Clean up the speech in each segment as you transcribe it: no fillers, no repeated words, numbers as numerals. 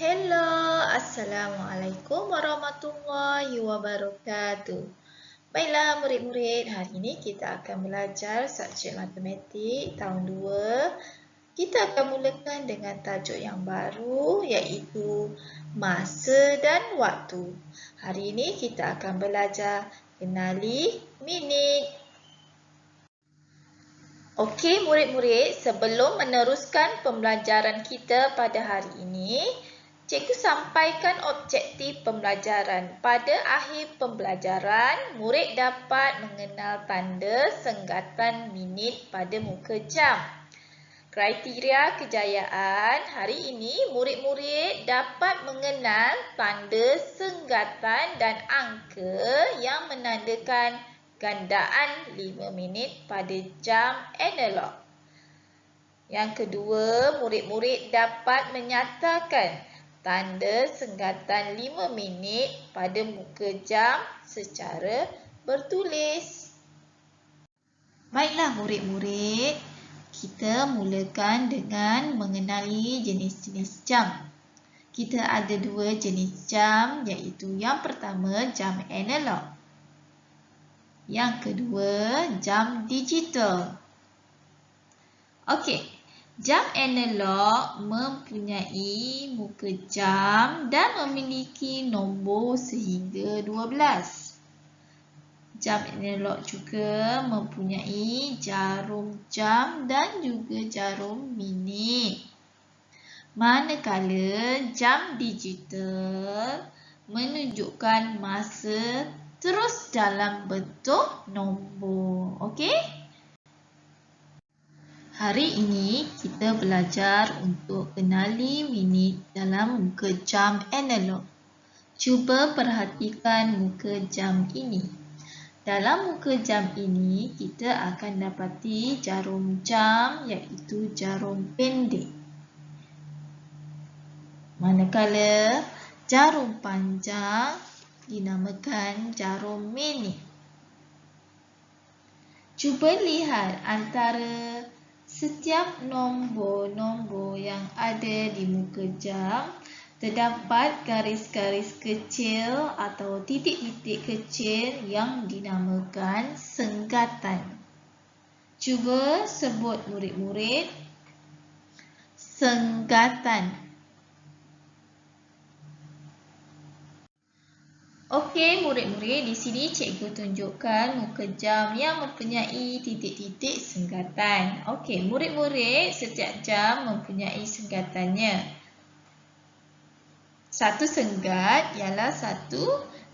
Hello, Assalamualaikum warahmatullahi wabarakatuh. Baiklah murid-murid, hari ini kita akan belajar subjek matematik tahun 2. Kita akan mulakan dengan tajuk yang baru iaitu masa dan waktu. Hari ini kita akan belajar kenali minit. Okey murid-murid, sebelum meneruskan pembelajaran kita pada hari ini, cikgu sampaikan objektif pembelajaran. Pada akhir pembelajaran, murid dapat mengenal tanda senggatan minit pada muka jam. Kriteria kejayaan, hari ini murid-murid dapat mengenal tanda senggatan dan angka yang menandakan gandaan 5 minit pada jam analog. Yang kedua, murid-murid dapat menyatakan tanda senggatan 5 minit pada muka jam secara bertulis. Baiklah murid-murid, kita mulakan dengan mengenali jenis-jenis jam. Kita ada 2 jenis jam, iaitu yang pertama jam analog. Yang kedua, jam digital. Okey, jam analog mempunyai muka jam dan memiliki nombor sehingga 12. Jam analog juga mempunyai jarum jam dan juga jarum minit. Manakala jam digital menunjukkan masa terus dalam bentuk nombor. Okey? Hari ini kita belajar untuk kenali minit dalam muka jam analog. Cuba perhatikan muka jam ini. Dalam muka jam ini, kita akan dapati jarum jam iaitu jarum pendek. Manakala jarum panjang dinamakan jarum minit. Cuba lihat antara setiap nombor-nombor yang ada di muka jam, terdapat garis-garis kecil atau titik-titik kecil yang dinamakan senggatan. Cuba sebut murid-murid senggatan. Okey murid-murid, di sini cikgu tunjukkan muka jam yang mempunyai titik-titik senggatan. Okey, murid-murid, setiap jam mempunyai senggatannya. Satu senggat ialah 1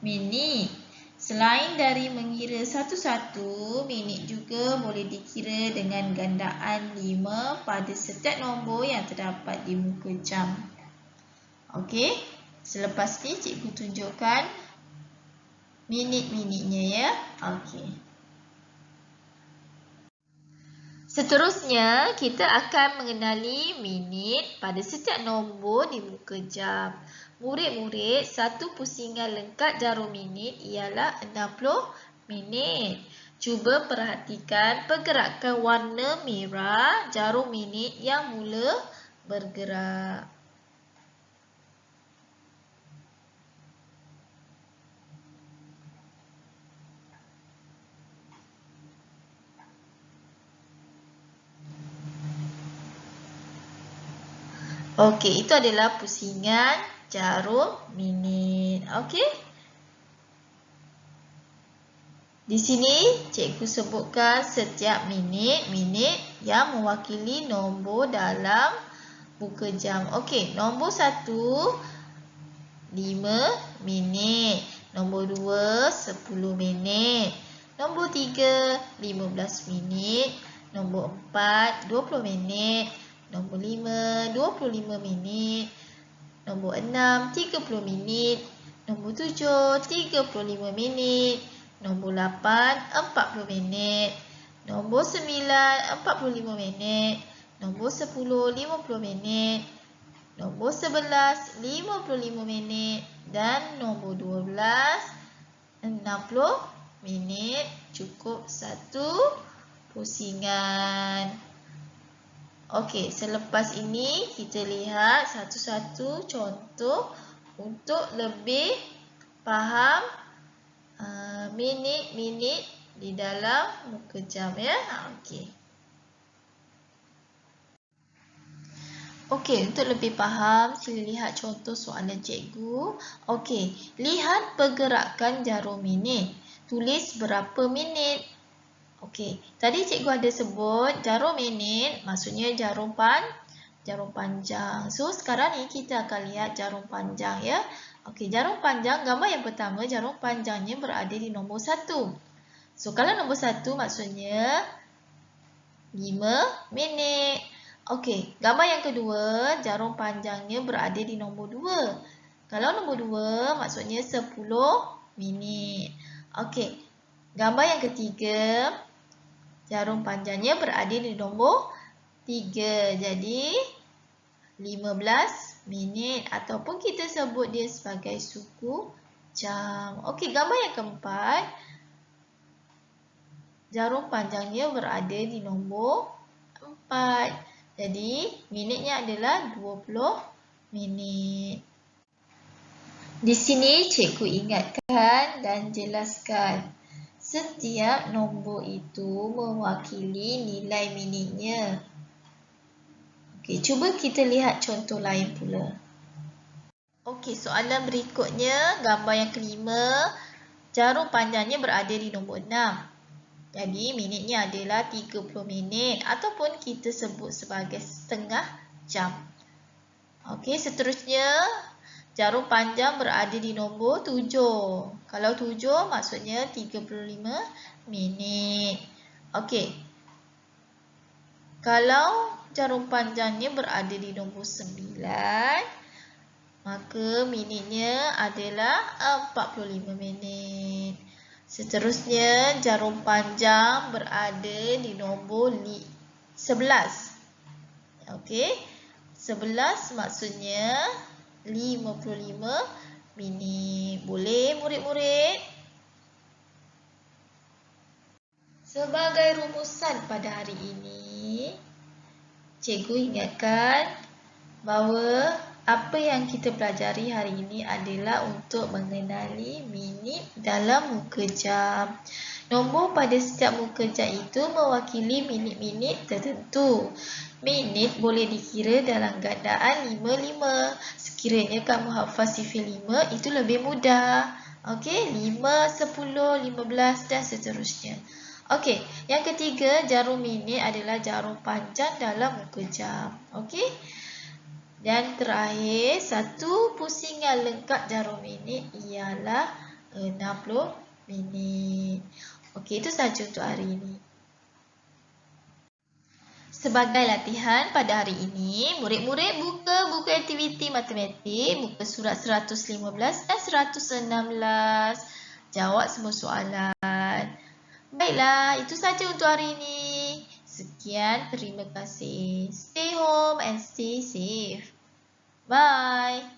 minit. Selain dari mengira satu-satu, minit juga boleh dikira dengan gandaan 5 pada setiap nombor yang terdapat di muka jam. Okey, selepas ni cikgu tunjukkan minit-minitnya ya. Okey. Seterusnya, kita akan mengenali minit pada setiap nombor di muka jam. Murid-murid, satu pusingan lengkap jarum minit ialah 60 minit. Cuba perhatikan pergerakan warna merah jarum minit yang mula bergerak. Okey, itu adalah pusingan jarum minit. Okey. Di sini cikgu sebutkan setiap minit yang mewakili nombor dalam muka jam. Okey, nombor 1 5 minit. Nombor 2 10 minit. Nombor 3 15 minit. Nombor 4 20 minit. Nombor 5 25 minit. Nombor 6 30 minit. Nombor 7 35 minit. Nombor 8 40 minit. Nombor 9 45 minit. Nombor 10 50 minit. Nombor 11 55 minit dan nombor 12 60 minit. Cukup satu pusingan. Okey, selepas ini kita lihat satu-satu contoh untuk lebih faham minit-minit di dalam muka jam ya. Okey. Okey, untuk lebih faham, sila lihat contoh soalan cikgu. Okey, lihat pergerakan jarum minit. Tulis berapa minit. Okey, tadi cikgu ada sebut jarum minit, maksudnya jarum panjang. So, sekarang ni kita akan lihat jarum panjang ya. Okey, jarum panjang, gambar yang pertama, jarum panjangnya berada di nombor 1. So, kalau nombor 1 maksudnya 5 minit. Okey, gambar yang kedua, jarum panjangnya berada di nombor 2. Kalau nombor 2 maksudnya 10 minit. Okey, gambar yang ketiga, jarum panjangnya berada di nombor 3. Jadi 15 minit ataupun kita sebut dia sebagai suku jam. Okey, gambar yang keempat, jarum panjangnya berada di nombor 4. Jadi minitnya adalah 20 minit. Di sini cikgu ingatkan dan jelaskan. Setiap nombor itu mewakili nilai minitnya. Okey, cuba kita lihat contoh lain pula. Okey, soalan berikutnya, gambar yang kelima, jarum panjangnya berada di nombor 6. Jadi, minitnya adalah 30 minit ataupun kita sebut sebagai setengah jam. Okey, seterusnya, jarum panjang berada di nombor 7. Kalau 7 maksudnya 35 minit. Okey. Kalau jarum panjangnya berada di nombor 9, maka minitnya adalah 45 minit. Seterusnya, jarum panjang berada di nombor 11. Okey. 11 maksudnya 55 minit. Boleh murid-murid? Sebagai rumusan pada hari ini, cikgu ingatkan bahawa apa yang kita pelajari hari ini adalah untuk mengenali minit dalam muka jam. Nombor pada setiap muka jam itu mewakili minit-minit tertentu. Minit boleh dikira dalam gandaan 5-5. Sekiranya kamu hafal sifir 5, itu lebih mudah. Okey, 5, 10, 15 dan seterusnya. Okey, yang ketiga, jarum minit adalah jarum panjang dalam muka jam. Okey. Dan terakhir, satu pusingan lengkap jarum minit ialah 60 minit. Okey, itu sahaja untuk hari ini. Sebagai latihan pada hari ini, murid-murid buka buku aktiviti matematik, buka surat 115 dan 116. Jawab semua soalan. Baiklah, itu sahaja untuk hari ini. Sekian, terima kasih. Stay home and stay safe. Bye.